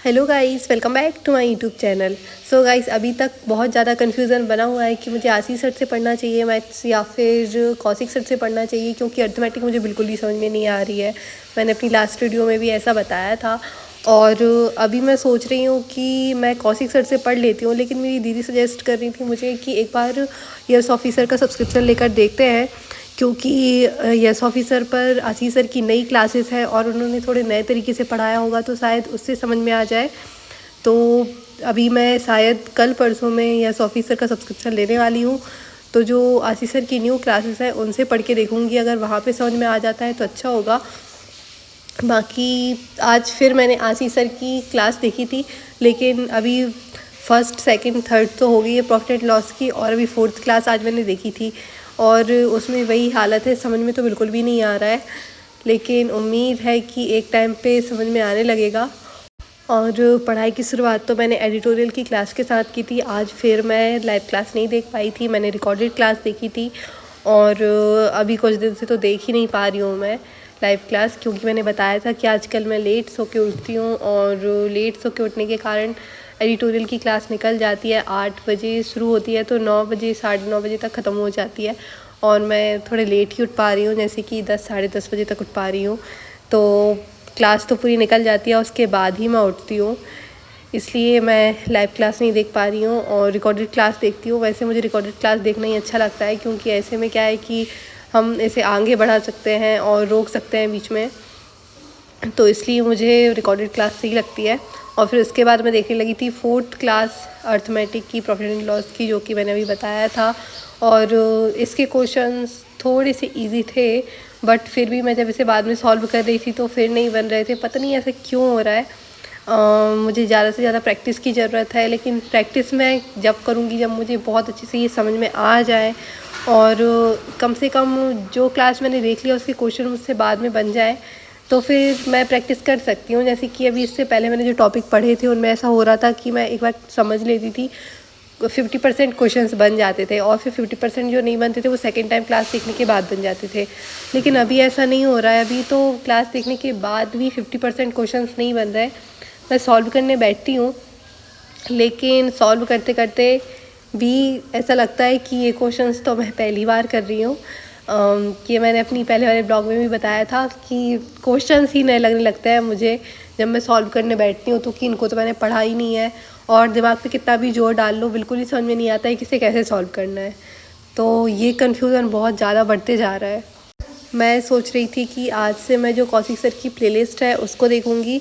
Hello guys, welcome back to my YouTube channel. So guys, अभी तक बहुत ज़्यादा कन्फ्यूज़न बना हुआ है कि मुझे आशी सर से पढ़ना चाहिए मैथ्स या फिर कौशिक सर से पढ़ना चाहिए, क्योंकि अर्थमेटिक मुझे बिल्कुल भी समझ में नहीं आ रही है। मैंने अपनी लास्ट वीडियो में भी ऐसा बताया था। और अभी मैं सोच रही हूँ कि मैं कौशिक सर से पढ़ लेती हूँ, लेकिन मेरी दीदी सजेस्ट कर रही थी मुझे कि एक बार यस ऑफिसर का सब्सक्रिप्शन लेकर देखते हैं, क्योंकि यस ऑफिसर पर आशीष सर की नई क्लासेस है और उन्होंने थोड़े नए तरीके से पढ़ाया होगा, तो शायद उससे समझ में आ जाए। तो अभी मैं शायद कल परसों में यस ऑफिसर का सब्सक्रिप्शन लेने वाली हूँ। तो जो आशीष सर की न्यू क्लासेस हैं उनसे पढ़ के देखूँगी, अगर वहाँ पे समझ में आ जाता है तो अच्छा होगा। बाकी आज फिर मैंने आशीष सर की क्लास देखी थी, लेकिन अभी फर्स्ट सेकंड थर्ड तो हो गई है प्रॉफिट एंड लॉस की, और अभी फोर्थ क्लास आज मैंने देखी थी और उसमें वही हालत है, समझ में तो बिल्कुल भी नहीं आ रहा है। लेकिन उम्मीद है कि एक टाइम पे समझ में आने लगेगा। और पढ़ाई की शुरुआत तो मैंने एडिटोरियल की क्लास के साथ की थी। आज फिर मैं लाइव क्लास नहीं देख पाई थी, मैंने रिकॉर्डेड क्लास देखी थी। और अभी कुछ दिन से तो देख ही नहीं पा रही हूँ मैं लाइव क्लास, क्योंकि मैंने बताया था कि आजकल मैं लेट सो के उठती हूँ और लेट सो के उठने के कारण एडिटोरियल की क्लास निकल जाती है। 8 बजे शुरू होती है तो 9 बजे 9:30 बजे तक ख़त्म हो जाती है, और मैं थोड़े लेट ही उठ पा रही हूँ, जैसे कि 10 साढ़े 10 बजे तक उठ पा रही हूँ। तो क्लास तो पूरी निकल जाती है, उसके बाद ही मैं उठती हूँ, इसलिए मैं लाइव क्लास नहीं देख पा रही हूँ और रिकॉर्डेड क्लास देखती हूँ। वैसे मुझे रिकॉर्डेड क्लास देखना ही अच्छा लगता है, क्योंकि ऐसे में क्या है कि हम इसे आगे बढ़ा सकते हैं और रोक सकते हैं बीच में, तो इसलिए मुझे रिकॉर्डेड क्लास सही लगती है। और फिर उसके बाद मैं देखने लगी थी फोर्थ क्लास अर्थमेटिक की, प्रॉफिट एंड लॉस की, जो कि मैंने अभी बताया था। और इसके क्वेश्चंस थोड़े से इजी थे, बट फिर भी मैं जब इसे बाद में सॉल्व कर रही थी तो फिर नहीं बन रहे थे, पता नहीं ऐसा क्यों हो रहा है। मुझे ज़्यादा से ज़्यादा प्रैक्टिस की ज़रूरत है, लेकिन प्रैक्टिस मैं जब करूँगी जब मुझे बहुत अच्छे से ये समझ में आ जाए, और कम से कम जो क्लास मैंने देख लिया उसके क्वेश्चन मुझसे बाद में बन जाए, तो फिर मैं प्रैक्टिस कर सकती हूँ। जैसे कि अभी इससे पहले मैंने जो टॉपिक पढ़े थे उनमें ऐसा हो रहा था कि मैं एक बार समझ लेती थी, 50% क्वेश्चंस बन जाते थे, और फिर 50% जो नहीं बनते थे वो सेकंड टाइम क्लास देखने के बाद बन जाते थे। लेकिन अभी ऐसा नहीं हो रहा है, अभी तो क्लास देखने के बाद भी 50% क्वेश्चंस नहीं बन रहे। मैं सॉल्व करने बैठती हूँ, लेकिन सॉल्व करते करते भी ऐसा लगता है कि ये क्वेश्चंस तो मैं पहली बार कर रही हूँ। कि मैंने अपनी पहले वाले ब्लॉग में भी बताया था कि क्वेश्चंस ही नए लगने लगते हैं मुझे जब मैं सॉल्व करने बैठती हूँ, तो कि इनको तो मैंने पढ़ा ही नहीं है, और दिमाग पे कितना भी जोर डाल लो बिल्कुल ही समझ में नहीं आता है कि इसे कैसे सॉल्व करना है। तो ये कन्फ्यूज़न बहुत ज़्यादा बढ़ते जा रहा है। मैं सोच रही थी कि आज से मैं जो कौशिक सर की प्लेलिस्ट है उसको देखूंगी,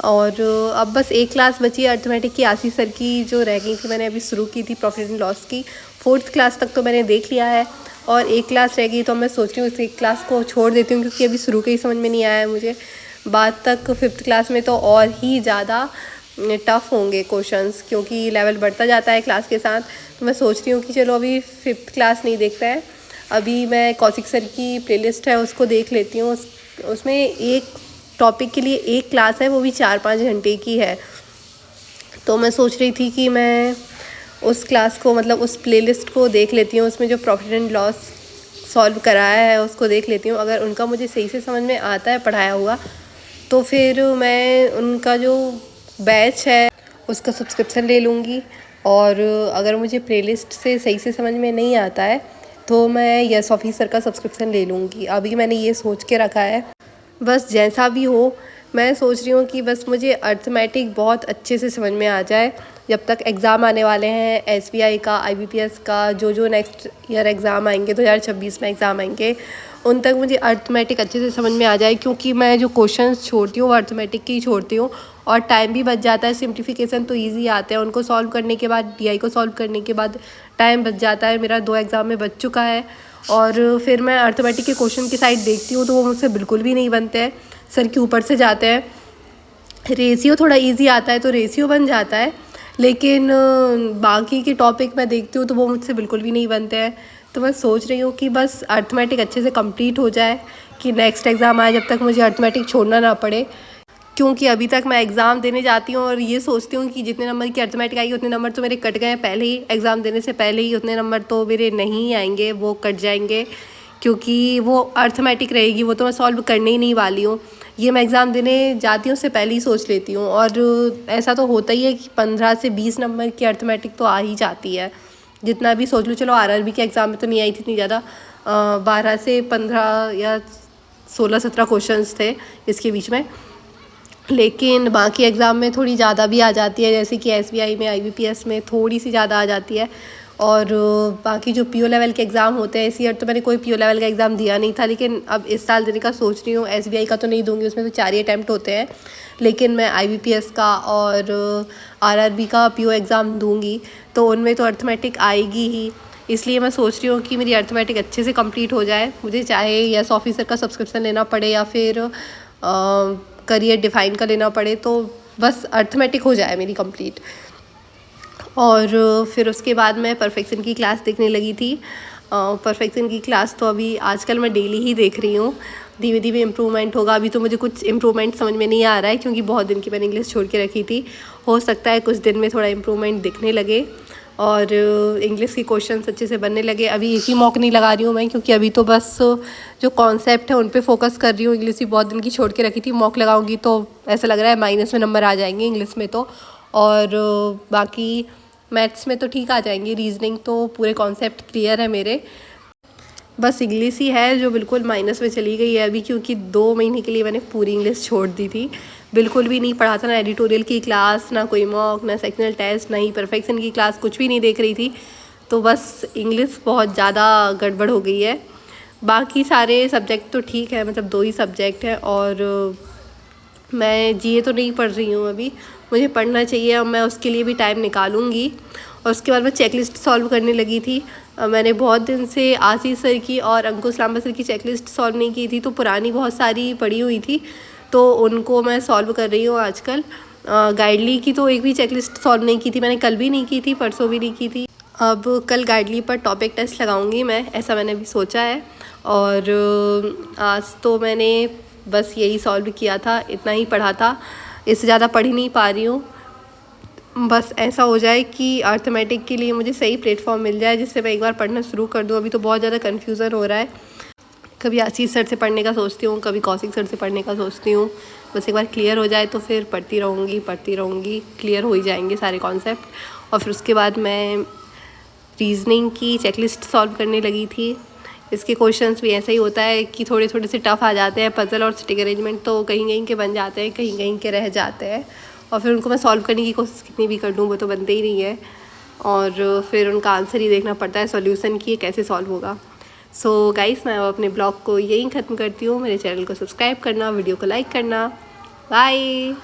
और अब बस एक क्लास बची है अर्थमेटिक की, आशीष सर की जो रह गई थी, मैंने अभी शुरू की थी प्रॉफिट एंड लॉस की। फोर्थ क्लास तक तो मैंने देख लिया है, और एक क्लास रह गई, तो मैं सोच रही हूँ इस एक क्लास को छोड़ देती हूँ, क्योंकि अभी शुरू के ही समझ में नहीं आया है मुझे। बाद तक फिफ्थ क्लास में तो और ही ज़्यादा टफ़ होंगे क्वेश्चंस, क्योंकि लेवल बढ़ता जाता है क्लास के साथ। तो मैं सोच रही हूँ कि चलो अभी फिफ्थ क्लास नहीं देखते हैं, अभी मैं कौशिक सर की प्लेलिस्ट है उसको देख लेती हूँ। उसमें एक टॉपिक के लिए एक क्लास है, वो भी 4-5 घंटे की है। तो मैं सोच रही थी कि मैं उस क्लास को, मतलब उस प्लेलिस्ट को देख लेती हूँ, उसमें जो प्रॉफिट एंड लॉस सॉल्व कराया है उसको देख लेती हूँ। अगर उनका मुझे सही से समझ में आता है पढ़ाया हुआ, तो फिर मैं उनका जो बैच है उसका सब्सक्रिप्शन ले लूँगी। और अगर मुझे प्लेलिस्ट से सही से समझ में नहीं आता है तो मैं यस ऑफिसर का सब्सक्रिप्शन ले लूँगी। अभी मैंने ये सोच के रखा है, बस जैसा भी हो। मैं सोच रही हूँ कि बस मुझे अर्थमेटिक बहुत अच्छे से समझ में आ जाए। जब तक एग्ज़ाम आने वाले हैं एसबीआई का, आईबीपीएस का, जो नेक्स्ट ईयर एग्ज़ाम आएंगे, 2026 में एग्ज़ाम आएंगे, उन तक मुझे अर्थमेटिक अच्छे से समझ में आ जाए, क्योंकि मैं जो क्वेश्चंस छोड़ती हूँ वो अर्थमेटिक के ही छोड़ती हूँ, और टाइम भी बच जाता है। सिम्प्लीफिकेशन तो ईजी आते हैं, उनको सॉल्व करने के बाद, डीआई को सॉल्व करने के बाद टाइम बच जाता है। मेरा 2 एग्ज़ाम में बच चुका है, और फिर मैं अर्थमेटिक के क्वेश्चन की साइड देखती हूँ तो वो मुझसे बिल्कुल भी नहीं बनते हैं, सर के ऊपर से जाते हैं। रेशियो थोड़ा इजी आता है तो रेशियो बन जाता है, लेकिन बाकी के टॉपिक मैं देखती हूँ तो वो मुझसे बिल्कुल भी नहीं बनते हैं। तो मैं सोच रही हूँ कि बस अर्थमेटिक अच्छे से कंप्लीट हो जाए, कि नेक्स्ट एग्ज़ाम आए जब तक मुझे अर्थमेटिक छोड़ना ना पड़े। क्योंकि अभी तक मैं एग्ज़ाम देने जाती हूँ और ये सोचती हूँ कि जितने नंबर की अर्थमेटिक आएगी उतने नंबर तो मेरे कट गए हैं पहले ही, एग्ज़ाम देने से पहले ही उतने नंबर तो मेरे नहीं आएंगे, वो कट जाएंगे, क्योंकि वो अर्थमेटिक रहेगी, वो तो मैं सॉल्व करने ही नहीं वाली हूँ। ये मैं एग्ज़ाम देने जाती हूँ उससे पहले ही सोच लेती हूँ। और ऐसा तो होता ही है कि 15 से 20 नंबर की अर्थमेटिक तो आ ही जाती है, जितना भी सोच लो। चलो आरआरबी के एग्ज़ाम में तो नहीं आई थी इतनी ज़्यादा, 12 से 15 या 16-17 क्वेश्चंस थे इसके बीच में, लेकिन बाकी एग्ज़ाम में थोड़ी ज़्यादा भी आ जाती है, जैसे कि एसबीआई में, आईबीपीएस में थोड़ी सी ज़्यादा आ जाती है। और बाकी जो पीओ लेवल के एग्ज़ाम होते हैं, इस ईयर तो मैंने कोई पीओ लेवल का एग्ज़ाम दिया नहीं था, लेकिन अब इस साल देने का सोच रही हूँ। एसबीआई का तो नहीं दूंगी, उसमें तो 4 ही अटैम्प्ट होते हैं, लेकिन मैं आईबीपीएस का और आरआरबी का पीओ एग्ज़ाम दूंगी, तो उनमें तो अर्थमेटिक आएगी ही। इसलिए मैं सोच रही हूँ कि मेरी अर्थमेटिक अच्छे से कंप्लीट हो जाए, मुझे चाहे यस ऑफिसर का सब्सक्रिप्शन लेना पड़े या फिर करियर डिफ़ाइन का लेना पड़े, तो बस अर्थमेटिक हो जाए मेरी कंप्लीट। और फिर उसके बाद मैं परफेक्शन की क्लास देखने लगी थी। परफेक्शन की क्लास तो अभी आजकल मैं डेली ही देख रही हूँ, धीरे धीरे इम्प्रूवमेंट होगा। अभी तो मुझे कुछ इम्प्रूवमेंट समझ में नहीं आ रहा है, क्योंकि बहुत दिन की मैंने इंग्लिश छोड़ के रखी थी। हो सकता है कुछ दिन में थोड़ा इम्प्रूवमेंट दिखने लगे और इंग्लिश के क्वेश्चंस अच्छे से बनने लगे। अभी एक ही मॉक नहीं लगा रही हूँ मैं, क्योंकि अभी तो बस जो कॉन्सेप्ट है उन पे फोकस कर रही हूँ। इंग्लिश भी बहुत दिन की छोड़ के रखी थी, मॉक लगाऊंगी तो ऐसा लग रहा है माइनस में नंबर आ जाएंगे इंग्लिश में तो। और बाकी मैथ्स में तो ठीक आ जाएंगे, रीजनिंग तो पूरे कॉन्सेप्ट क्लियर है मेरे। बस इंग्लिश ही है जो बिल्कुल माइनस में चली गई है अभी, क्योंकि 2 महीने के लिए मैंने पूरी इंग्लिश छोड़ दी थी। बिल्कुल भी नहीं पढ़ा था, ना एडिटोरियल की क्लास, ना कोई मॉक, ना सेक्शनल टेस्ट, ना ही परफेक्शन की क्लास, कुछ भी नहीं देख रही थी। तो बस इंग्लिश बहुत ज़्यादा गड़बड़ हो गई है। बाकी सारे सब्जेक्ट तो ठीक है, मतलब 2 ही सब्जेक्ट है। और मैं जीए तो नहीं पढ़ रही हूँ अभी, मुझे पढ़ना चाहिए और मैं उसके लिए भी टाइम निकालूंगी। और उसके बाद मैं चेकलिस्ट सॉल्व करने लगी थी। मैंने बहुत दिन से आशीष सर की और अंकुश लांबा सर की चेकलिस्ट सॉल्व नहीं की थी, तो पुरानी बहुत सारी पड़ी हुई थी, तो उनको मैं सॉल्व कर रही हूँ आजकल। गाइडली की तो एक भी चेकलिस्ट सॉल्व नहीं की थी मैंने, कल भी नहीं की थी, परसों भी नहीं की थी। अब कल गाइडली पर टॉपिक टेस्ट लगाऊंगी मैं, ऐसा मैंने भी सोचा है। और आज तो मैंने बस यही सॉल्व किया था, इतना ही पढ़ा था, इससे ज़्यादा पढ़ ही नहीं पा रही हूँ। बस ऐसा हो जाए कि अर्थमेटिक के लिए मुझे सही प्लेटफॉर्म मिल जाए, जिससे मैं एक बार पढ़ना शुरू कर दूँ। अभी तो बहुत ज़्यादा कन्फ्यूज़न हो रहा है, कभी आशीष सर से पढ़ने का सोचती हूँ, कभी कौशिक सर से पढ़ने का सोचती हूँ। बस एक बार क्लियर हो जाए तो फिर पढ़ती रहूँगी, क्लियर हो ही जाएंगे सारे कॉन्सेप्ट। और फिर उसके बाद मैं रीजनिंग की चेकलिस्ट सॉल्व करने लगी थी। इसके क्वेश्चंस भी ऐसा ही होता है कि थोड़े थोड़े से टफ आ जाते हैं। पजल और स्टिक अरेंजमेंट तो कहीं कहीं के बन जाते हैं, कहीं कहीं के रह जाते हैं, और फिर उनको मैं सॉल्व करने की कोशिश कितनी भी कर लूँ वो तो बनते ही नहीं है। और फिर उनका आंसर ही देखना पड़ता है सॉल्यूशन की, कैसे सॉल्व होगा। सो गाइस, मैं अपने ब्लॉग को यहीं ख़त्म करती हूँ। मेरे चैनल को सब्सक्राइब करना, वीडियो को लाइक करना। बाय।